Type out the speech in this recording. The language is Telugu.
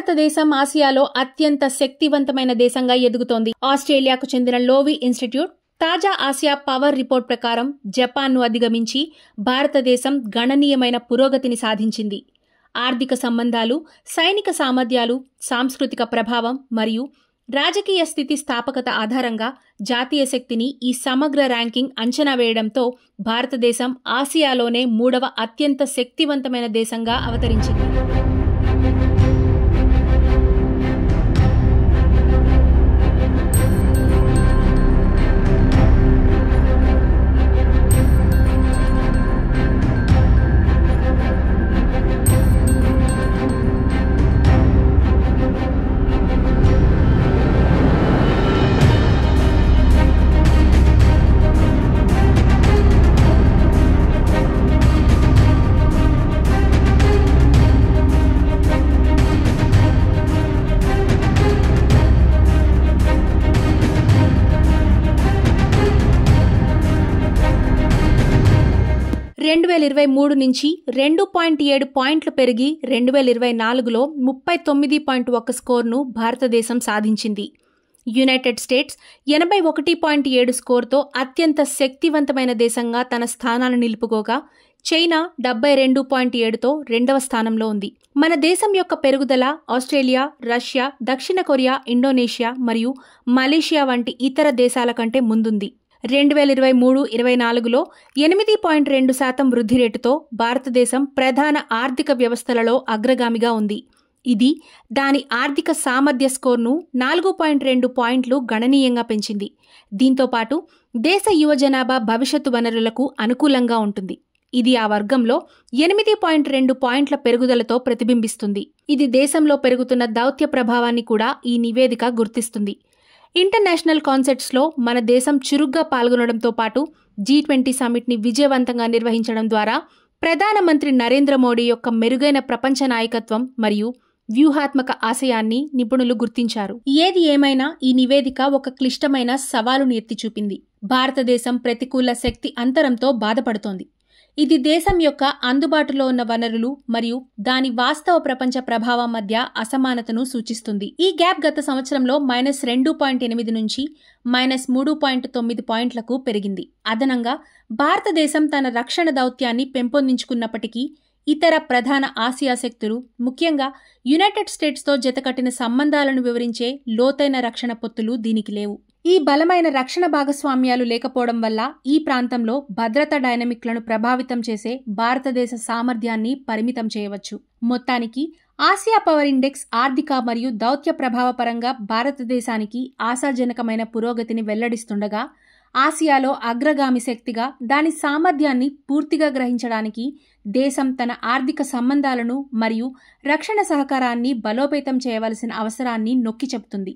భారతదేశం ఆసియాలో అత్యంత శక్తివంతమైన దేశంగా ఎదుగుతోంది. ఆస్ట్రేలియాకు చెందిన లోవి ఇన్స్టిట్యూట్ తాజా ఆసియా పవర్ రిపోర్ట్ ప్రకారం జపాన్ను అధిగమించి భారతదేశం గణనీయమైన పురోగతిని సాధించింది. ఆర్థిక సంబంధాలు, సైనిక సామర్థ్యాలు, సాంస్కృతిక ప్రభావం మరియు రాజకీయ స్థితి స్థాపకత ఆధారంగా జాతీయ శక్తిని ఈ సమగ్ర ర్యాంకింగ్ అంచనా వేయడంతో భారతదేశం ఆసియాలోనే 3వ అత్యంత శక్తివంతమైన దేశంగా అవతరించింది. నుంచి 2.7 పాయింట్లు పెరిగి 2024లో 39.1 స్కోర్ను భారతదేశం సాధించింది. యునైటెడ్ స్టేట్స్ 81.7 స్కోర్తో అత్యంత శక్తివంతమైన దేశంగా తన స్థానాన్ని నిలుపుకోగా చైనా 72.7తో 2వ స్థానంలో ఉంది. మన దేశం యొక్క పెరుగుదల ఆస్ట్రేలియా, రష్యా, దక్షిణ కొరియా, ఇండోనేషియా మరియు మలేషియా వంటి ఇతర దేశాల కంటే ముందుంది. 2023-24లో 8.2% వృద్ధి రేటుతో భారతదేశం ప్రధాన ఆర్థిక వ్యవస్థలలో అగ్రగామిగా ఉంది. ఇది దాని ఆర్థిక సామర్థ్య స్కోర్ను 4.2 పాయింట్లు గణనీయంగా పెంచింది. దీంతోపాటు దేశ యువ జనాభా భవిష్యత్తు వనరులకు అనుకూలంగా ఉంటుంది. ఇది ఆ వర్గంలో 8.2 పాయింట్ల పెరుగుదలతో ప్రతిబింబిస్తుంది. ఇది దేశంలో పెరుగుతున్న దౌత్య ప్రభావాన్ని కూడా ఈ నివేదిక గుర్తిస్తుంది. ఇంటర్నేషనల్ కాన్సెప్ట్స్లో మన దేశం చురుగ్గా పాల్గొనడంతో పాటు G20 సమ్మిట్ని విజయవంతంగా నిర్వహించడం ద్వారా ప్రధానమంత్రి నరేంద్ర మోడీ యొక్క మెరుగైన ప్రపంచ నాయకత్వం మరియు వ్యూహాత్మక ఆశయాన్ని నిపుణులు గుర్తించారు. ఏది ఏమైనా ఈ నివేదిక ఒక క్లిష్టమైన సవాలును ఎత్తి చూపింది. భారతదేశం ప్రతికూల శక్తి అంతరంతో బాధపడుతోంది. ఇది దేశం యొక్క అందుబాటులో ఉన్న వనరులు మరియు దాని వాస్తవ ప్రపంచ ప్రభావం మధ్య అసమానతను సూచిస్తుంది. ఈ గ్యాప్ గత సంవత్సరంలో -2.8 నుంచి -3.9 పాయింట్లకు పెరిగింది. అదనంగా భారతదేశం తన రక్షణ దౌత్యాన్ని పెంపొందించుకున్నప్పటికీ ఇతర ప్రధాన ఆసియా శక్తులు, ముఖ్యంగా యునైటెడ్ స్టేట్స్తో జతకట్టిన సంబంధాలను వివరించే లోతైన రక్షణ పొత్తులు దీనికి లేవు. ఈ బలమైన రక్షణ భాగస్వామ్యాలు లేకపోవడం వల్ల ఈ ప్రాంతంలో భద్రతా డైనమిక్లను ప్రభావితం చేసే భారతదేశ సామర్థ్యాన్ని పరిమితం చేయవచ్చు. మొత్తానికి ఆసియా పవర్ ఇండెక్స్ ఆర్థిక మరియు దౌత్య ప్రభావపరంగా భారతదేశానికి ఆశాజనకమైన పురోగతిని వెల్లడిస్తుండగా ఆసియాలో అగ్రగామి శక్తిగా దాని సామర్థ్యాన్ని పూర్తిగా గ్రహించడానికి దేశం తన ఆర్థిక సంబంధాలను మరియు రక్షణ సహకారాన్ని బలోపేతం చేయవలసిన అవసరాన్ని నొక్కి చెబుతుంది.